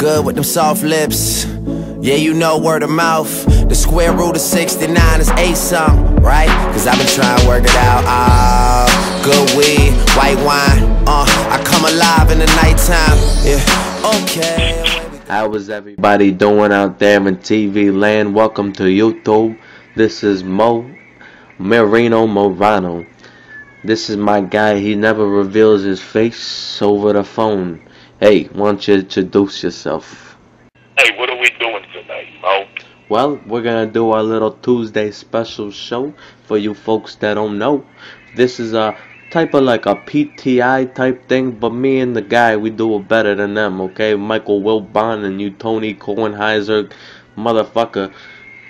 good with them soft lips. Yeah, you know word of mouth. The square root of 69 is 8 something, right? Cause I've been trying to work it out. Good weed, white wine. I come alive in the nighttime. Yeah, okay. How is everybody doing out there in TV land? Welcome to YouTube. This is Morano. This is my guy. He never reveals his face over the phone. Hey, why don't you introduce yourself? Hey, what are we doing tonight, Mo? Well, we're gonna do our little Tuesday special show for you folks that don't know. This is a type of like a PTI type thing, but me and the guy, we do it better than them, okay? Michael Wilbon and you Tony Kornheiser, motherfucker,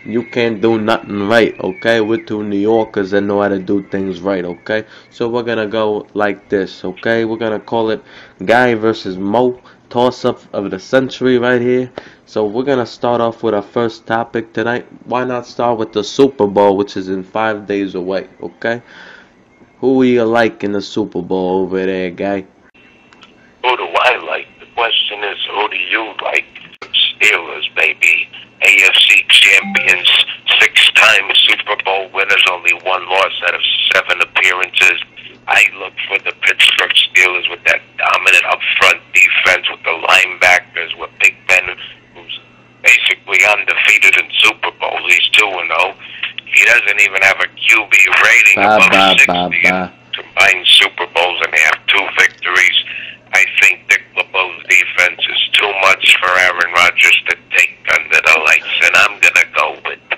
you can't do nothing right, okay? We're two New Yorkers that know how to do things right, okay? So we're gonna go like this, okay? We're gonna call it Guy versus Mo, toss-up of the century right here. So we're gonna start off with our first topic tonight. Why not start with the Super Bowl, which is in 5 days away, okay? Who do you like in the Super Bowl over there, Guy? Who do I like? The question is, who do you like? Steelers, baby. AFC champions, 6-time Super Bowl winners, only one loss out of 7 appearances. I look for the Pittsburgh Steelers with that dominant up-front defense with the linebackers, with Big Ben, who's basically undefeated in Super Bowls. He's 2-0. He doesn't even have a QB rating above 60 in combined Super Bowls, and they have 2 victories. I think Dick LeBeau's defense is too much for Aaron Rodgers to take under the lights, and I'm going to go with the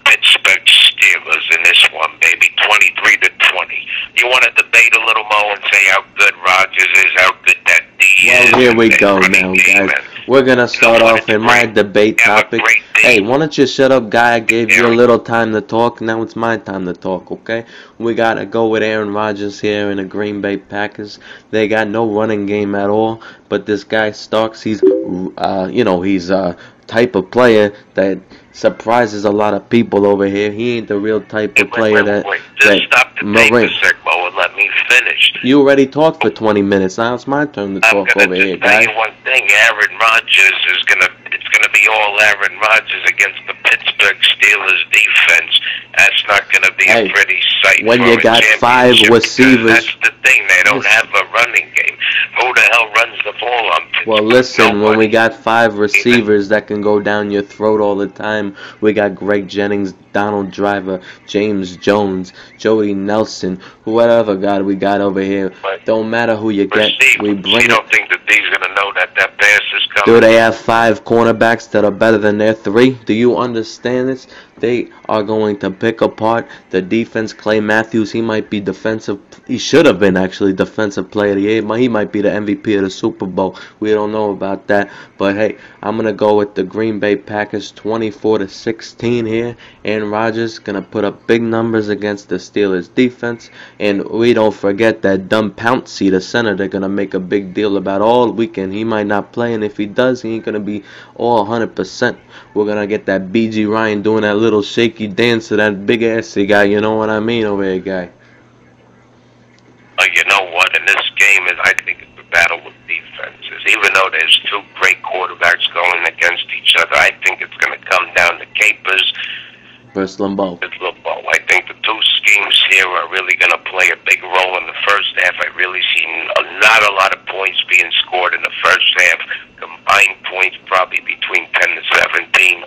Pittsburgh Steelers in this one, baby, 23-20. You want to debate a little, Mo, and say how good Rodgers is, how good that D is? Well, here we go now, guys. We're going to start off in my debate topic. Hey, why don't you shut up, Guy? I gave you a little time to talk. Now it's my time to talk, okay? We got to go with Aaron Rodgers here in the Green Bay Packers. They got no running game at all. But this guy Starks, he's, he's a type of player that surprises a lot of people over here. He ain't the real type of player that stop the tape a sec, Mo, and let me finish. You already talked for 20 minutes. Now it's my turn to talk over here, guy. I'm gonna tell you one thing. Aaron Rodgers is it's gonna be all Aaron Rodgers against the Pittsburgh Steelers defense. That's not gonna be a pretty sight. When you got 5 receivers, that's the thing. They don't have a running game. Who the hell runs the ball on Pittsburgh? Well, listen, when we got 5 receivers that can go down your throat all the time, we got Greg Jennings, Donald Driver, James Jones, Jody Nelson, whatever God we got over here. But don't matter who you get, we bring you don't think that D's gonna know that pass is coming? Do they have 5 cornerbacks that are better than their 3? Do you understand this? They are going to pick apart the defense. Clay Matthews, he might be defensive. He should have been actually defensive player of the year. He might be the MVP of the Super Bowl. We don't know about that. But hey, I'm gonna go with the Green Bay Packers 24-16 here. Aaron Rodgers gonna put up big numbers against the Steelers defense. And we don't forget that dumb Pouncey, the center, they're gonna make a big deal about all weekend. He might not play, and if he does, he ain't gonna be all 100%. We're gonna get that BG Ryan doing that little shaky dance to that big assy guy. You know what I mean over here, guy? You know what? In this game, I think it's a battle with defenses. Even though there's 2 great quarterbacks going against each other, I think it's going to come down to Capers versus Lambeau. I think the 2 schemes here are really going to play a big role in the first half. I really see not a lot of points being scored in the first half. Combined points probably between 10 to 17.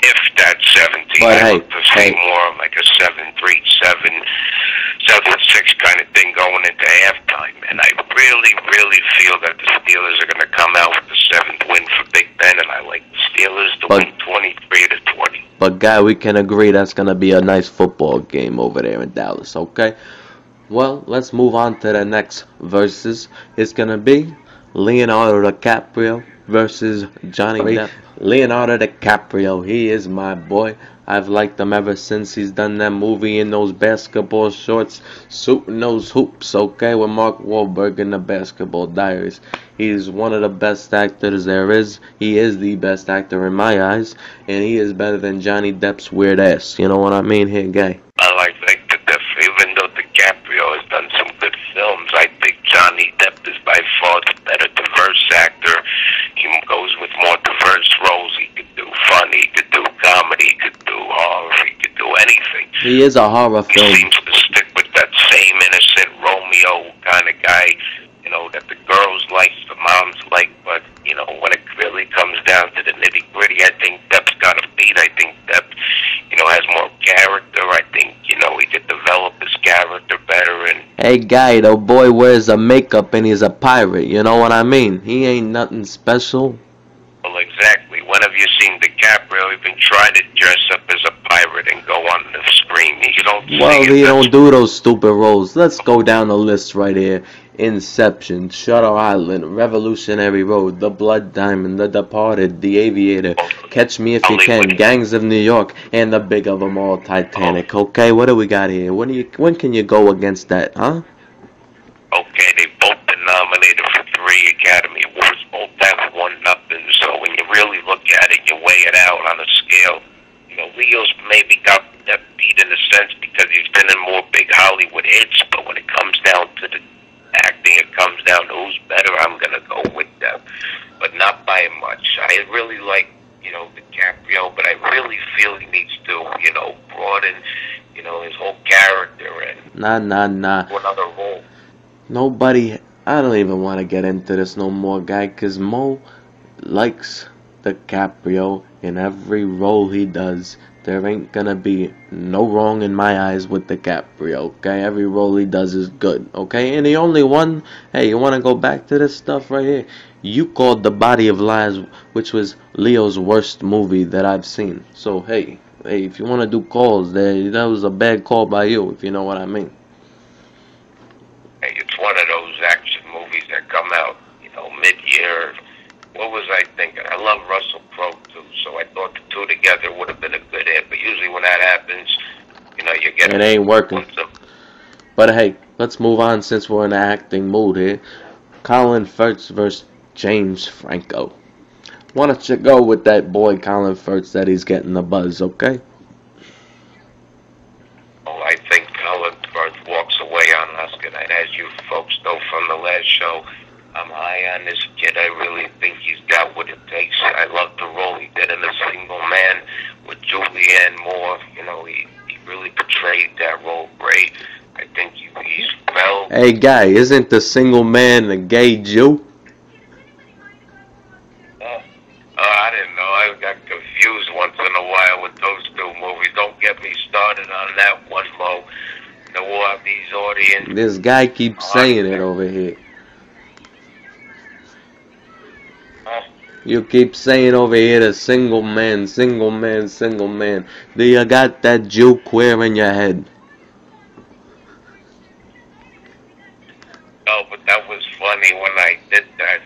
If that's 17, but I look to see more like a 7-3, 7-6 kind of thing going into halftime. And I really feel that the Steelers are going to come out with the 7th win for Big Ben, and I like the Steelers to win 23-20. But, Guy, we can agree that's going to be a nice football game over there in Dallas, okay? Well, let's move on to the next versus. It's going to be Leonardo DiCaprio versus Johnny Depp. Leonardo DiCaprio, he is my boy. I've liked him ever since he's done that movie in those basketball shorts, shooting those hoops, okay, with Mark Wahlberg in the Basketball Diaries. He's one of the best actors there is. He is the best actor in my eyes, and he is better than Johnny Depp's weird ass. You know what I mean here, guy? I like that. Even though DiCaprio has done some good films, I think Johnny Depp is by far the better diverse actor. He He is a horror He film. seems to stick with that same innocent Romeo kind of guy, you know, that the girls like, the moms like, but, you know, when it really comes down to the nitty-gritty, I think Depp's got a beat. I think Depp, you know, has more character. I think, you know, he could develop his character better. And Hey guy, the boy wears a makeup and he's a pirate, you know what I mean? He ain't nothing special. well, exactly. When have you seen DiCaprio even try to dress up as a pirate and go on the screen? You don't Well, see he it. don't do those stupid roles. Let's go down the list right here. Inception, Shutter Island, Revolutionary Road, The Blood Diamond, The Departed, The Aviator, Catch Me If You Can, Gangs of New York, and the big of them all, Titanic. Okay, what do we got here? When can you go against that, huh? Okay, they both been nominated for 3 Academy Awards. Both have won nothing. So when you really look at it, you weigh it out on a scale. You know, Leo's maybe got that beat in a sense because he's been in more big Hollywood hits. But when it comes down to the acting, it comes down to who's better. I'm gonna go with them, but not by much. I really like, you know, DiCaprio, but I really feel he needs to, you know, broaden, you know, his whole character and Nah. another role. Nobody, I don't even want to get into this no more, guy, because Mo likes DiCaprio in every role he does. There ain't gonna be no wrong in my eyes with DiCaprio, okay? Every role he does is good, okay? And the only one, hey, you want to go back to this stuff right here? You called The Body of Lies, which was Leo's worst movie that I've seen. So, hey, if you want to do calls, that was a bad call by you, if you know what I mean. Hey, it's one of those action movies that come out, you know, mid-year. What was I thinking? I love Russell Crowe too, so I thought the two together would have been a good hit. But usually when that happens, you know, you get It ain't working. But hey, let's move on since we're in an acting mood here. Colin Firth versus James Franco. Why don't you go with that boy Colin Firth that he's getting the buzz, okay? Oh, I think Colin Firth walks away on Oscar night. As you folks know from the last show, I'm high on this kid. I really think he's got what it takes. I love the role he did in A Single Man with Julianne Moore. You know, he really portrayed that role great. I think he's well. Hey guy, isn't the single man a gay Jew? I didn't know. I got confused once in a while with those two movies. Don't get me started on that one, Mo. The War of These Audience. This guy keeps saying it over here. You keep saying over here the single man, single man, single man. Do you got that Jew queer in your head? No, but that was funny when I did that.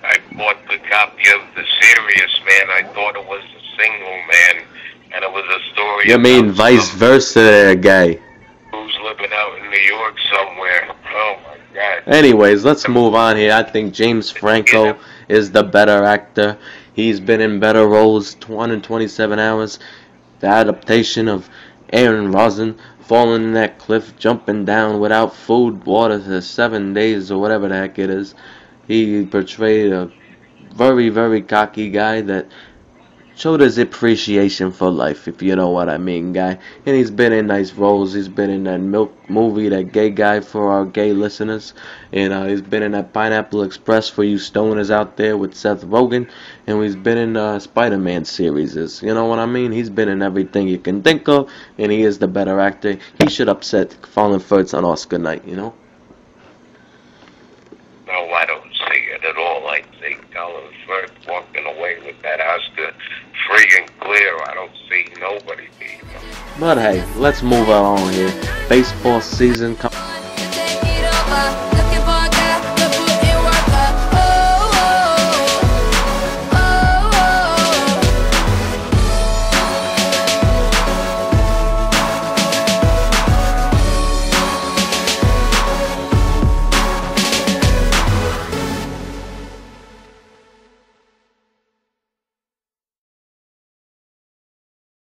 I bought the copy of The Serious Man. I thought it was The Single Man, and it was a story. You mean vice versa there, guy. Who's living out in New York somewhere. Oh my God. Anyways, let's move on here. I think James Franco is the better actor. He's been in better roles. 227 Hours. The adaptation of Aaron Rosen falling in that cliff, jumping down without food, water for 7 days or whatever the heck it is. He portrayed a very, very cocky guy that showed his appreciation for life, if you know what I mean, guy. And he's been in nice roles. He's been in that Milk movie, that gay guy for our gay listeners. And he's been in that Pineapple Express for you stoners out there with Seth Rogen. And he's been in Spider-Man series. You know what I mean? He's been in everything you can think of. And he is the better actor. He should upset Colin Firth on Oscar night, you know? No, I don't see it at all. I think Colin Firth walking away with that Oscar free and clear. I don't see nobody beating him. But hey, let's move on here. Baseball season coming.